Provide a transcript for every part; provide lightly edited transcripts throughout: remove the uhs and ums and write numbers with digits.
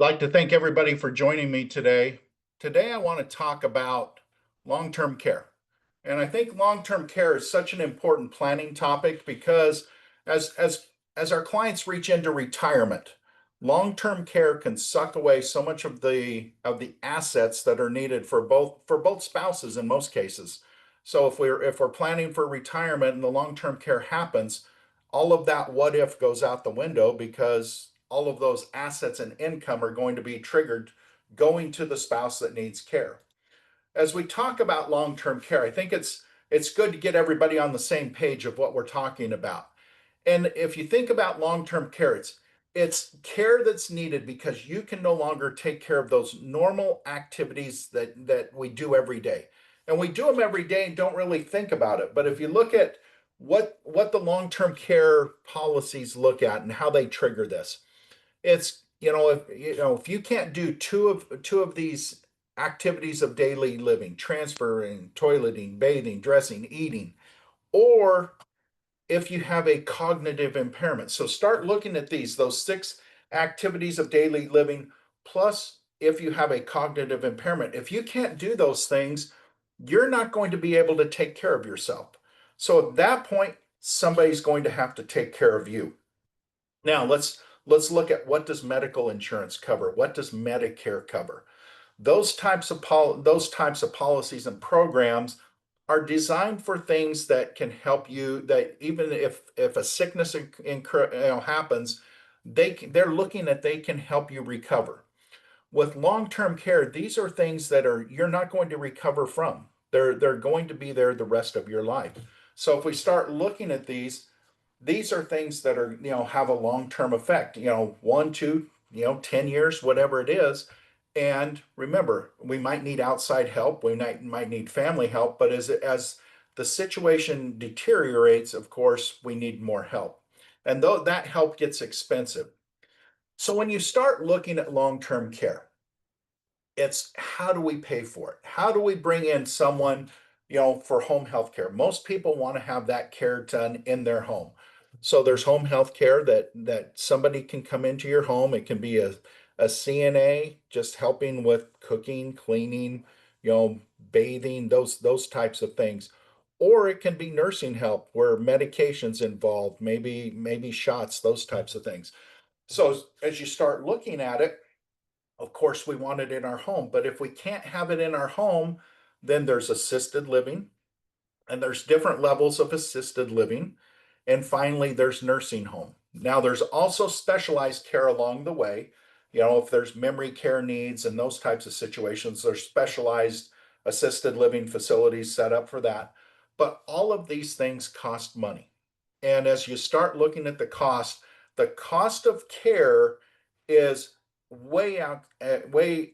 I'd like to thank everybody for joining me today. Today, I want to talk about long-term care. And I think long-term care is such an important planning topic because as as as our clients reach into retirement, long-term care can suck away so much of the assets that are needed for both spouses in most cases. So if we're planning for retirement and the long-term care happens, all of that what if goes out the window because all of those assets and income are going to be triggered going to the spouse that needs care. As we talk about long-term care, I think it's good to get everybody on the same page of what we're talking about. And if you think about long-term care, it's care that's needed because you can no longer take care of those normal activities that we do every day. And we do them every day and don't really think about it. But if you look at what the long-term care policies look at and how they trigger this, it's if you can't do two of these activities of daily living, transferring, toileting, bathing, dressing, eating, or if you have a cognitive impairment. So start looking at those six activities of daily living, plus if you have a cognitive impairment. If you can't do those things, you're not going to be able to take care of yourself. So at that point, somebody's going to have to take care of you. Now let's look at what does medical insurance cover? What does Medicare cover? Those types of policies and programs are designed for things that can help you, that even if a sickness happens, they're looking at they can help you recover. With long-term care, these are things that are you're not going to recover from. They're going to be there the rest of your life. So if we start looking at these are things that are, have a long-term effect, 1, 2, 10 years, whatever it is. And remember, we might need outside help, we might need family help, but as the situation deteriorates, of course, we need more help. And though that help gets expensive. So when you start looking at long-term care, it's how do we pay for it? How do we bring in someone, for home health care? Most people want to have that care done in their home. So there's home health care that somebody can come into your home. It can be a CNA just helping with cooking, cleaning, bathing, those types of things. Or it can be nursing help where medications involved, maybe shots, those types of things. So as you start looking at it, of course, we want it in our home, but if we can't have it in our home, then there's assisted living, and there's different levels of assisted living. And finally, there's nursing home. Now, there's also specialized care along the way. If there's memory care needs and those types of situations, there's specialized assisted living facilities set up for that. But all of these things cost money. And as you start looking at the cost of care is way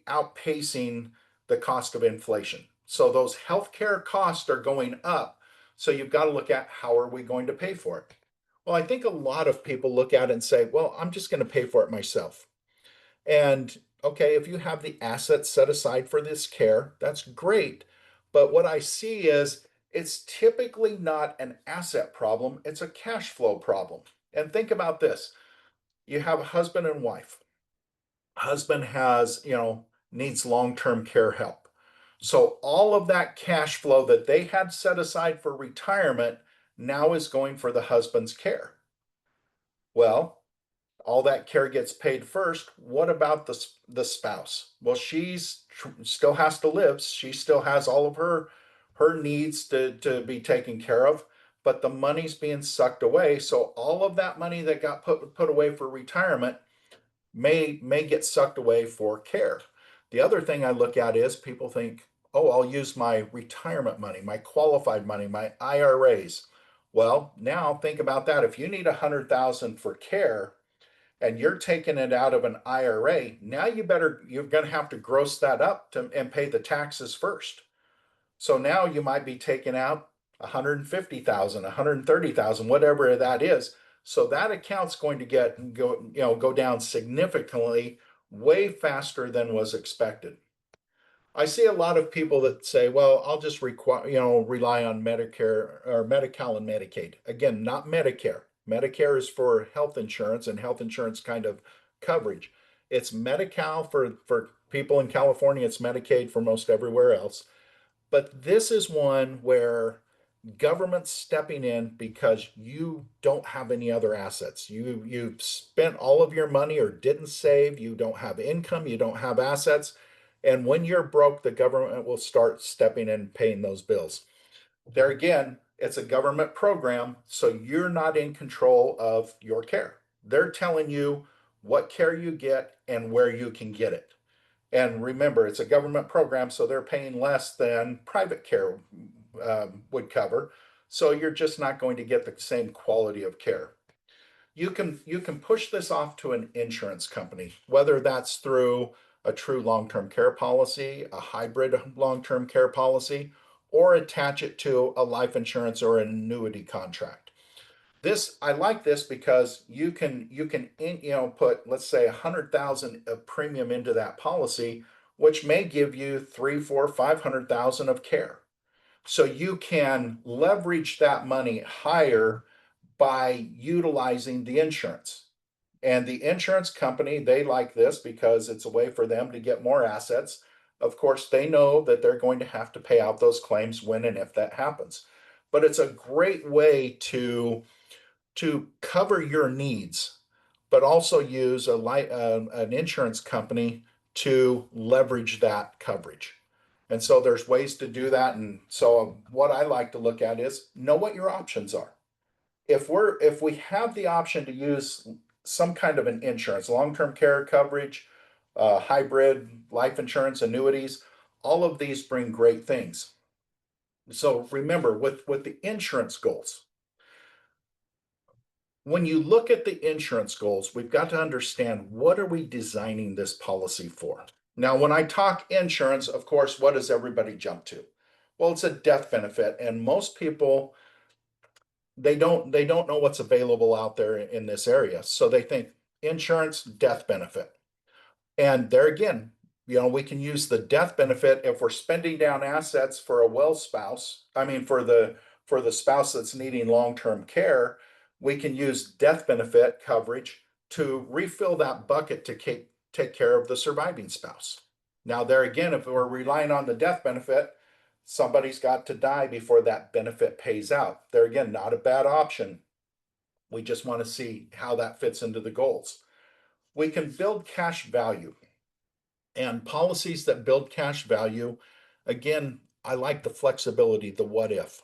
outpacing the cost of inflation. So those healthcare costs are going up. So you've got to look at how are we going to pay for it? Well, I think a lot of people look at it and say, well, I'm just going to pay for it myself. And okay, if you have the assets set aside for this care, that's great. But what I see is it's typically not an asset problem, it's a cash flow problem. And think about this. You have a husband and wife. Husband has, needs long-term care help. So all of that cash flow that they had set aside for retirement now is going for the husband's care. Well, all that care gets paid first. What about the spouse? Well, still has to live. She still has all of her needs to be taken care of, but the money's being sucked away. So all of that money that got put away for retirement may get sucked away for care. The other thing I look at is people think, oh, I'll use my retirement money, my qualified money, my IRAs. Well, now think about that. If you need 100,000 for care and you're taking it out of an IRA, now you're going to have to gross that up and pay the taxes first. So now you might be taking out 150,000, 130,000, whatever that is. So that account's going to go down significantly, way faster than was expected. I see a lot of people that say, well, I'll just rely on Medicare or Medi-Cal and Medicaid. Again, not Medicare. Medicare is for health insurance and health insurance kind of coverage. It's Medi-Cal for people in California, it's Medicaid for most everywhere else. But this is one where government's stepping in because you don't have any other assets. You've spent all of your money or didn't save, you don't have income, you don't have assets. And when you're broke, the government will start stepping in and paying those bills. There again, it's a government program, so you're not in control of your care. They're telling you what care you get and where you can get it. And remember, it's a government program, so they're paying less than private care would cover. So you're just not going to get the same quality of care. You can push this off to an insurance company, whether that's through a true long-term care policy, a hybrid long-term care policy, or attach it to a life insurance or an annuity contract. This I like this because you can put, let's say, 100,000 of premium into that policy, which may give you three, four, 500,000 of care. So you can leverage that money higher by utilizing the insurance. And the insurance company, they like this because it's a way for them to get more assets. Of course, they know that they're going to have to pay out those claims when and if that happens. But it's a great way to cover your needs, but also use an insurance company to leverage that coverage. And so there's ways to do that. And so what I like to look at is know what your options are. If we have the option to use some kind of an insurance, long-term care coverage, hybrid life insurance, annuities, all of these bring great things. So remember, with the insurance goals, when you look at the insurance goals, we've got to understand what are we designing this policy for? Now, when I talk insurance, of course, what does everybody jump to? Well, it's a death benefit, and most people they don't know what's available out there in this area. So they think insurance, death benefit. And there again, we can use the death benefit if we're spending down assets for a well spouse. I mean, for the spouse that's needing long-term care, we can use death benefit coverage to refill that bucket to take care of the surviving spouse. Now, there again, if we're relying on the death benefit, somebody's got to die before that benefit pays out. There again, not a bad option. We just want to see how that fits into the goals. We can build cash value. And policies that build cash value, again, I like the flexibility, the what if.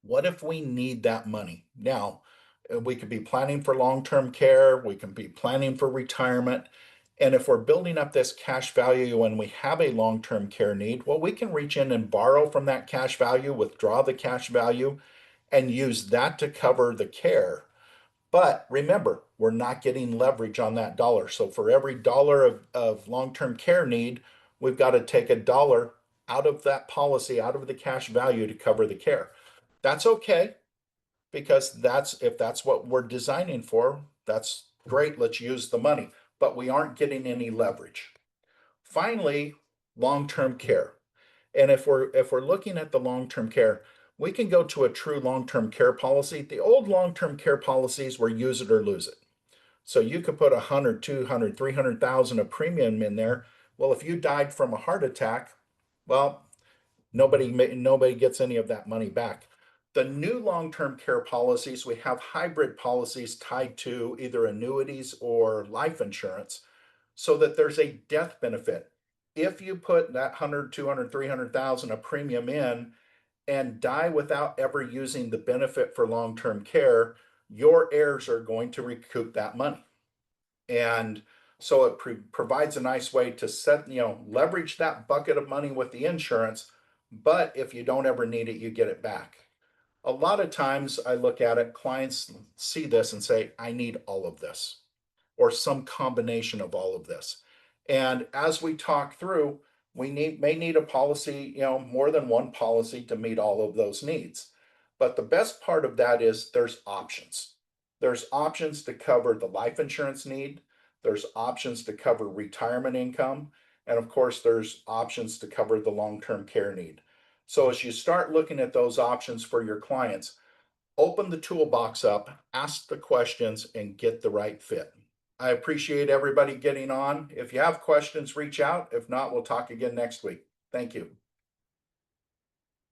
What if we need that money? Now, we could be planning for long-term care, we can be planning for retirement. And if we're building up this cash value when we have a long-term care need, well, we can reach in and borrow from that cash value, withdraw the cash value, and use that to cover the care. But remember, we're not getting leverage on that dollar. So for every dollar of long-term care need, we've got to take a dollar out of that policy, out of the cash value to cover the care. That's okay because if that's what we're designing for, that's great. Let's use the money, but we aren't getting any leverage. Finally, long-term care. And if we're looking at the long-term care, we can go to a true long-term care policy. The old long-term care policies were use it or lose it. So you could put 100, 200, 300,000 of premium in there. Well, if you died from a heart attack, well, nobody gets any of that money back. The new long-term care policies, we have hybrid policies tied to either annuities or life insurance so that there's a death benefit. If you put that 100, 200, 300,000 of premium in and die without ever using the benefit for long-term care, your heirs are going to recoup that money. And so it provides a nice way to leverage that bucket of money with the insurance. But if you don't ever need it, you get it back. A lot of times I look at it, clients see this and say, I need all of this or some combination of all of this. And as we talk through, we may need a policy, more than one policy to meet all of those needs. But the best part of that is there's options. There's options to cover the life insurance need. There's options to cover retirement income. And of course, there's options to cover the long-term care need. So as you start looking at those options for your clients, open the toolbox up, ask the questions, and get the right fit. I appreciate everybody getting on. If you have questions, reach out. If not, we'll talk again next week. Thank you.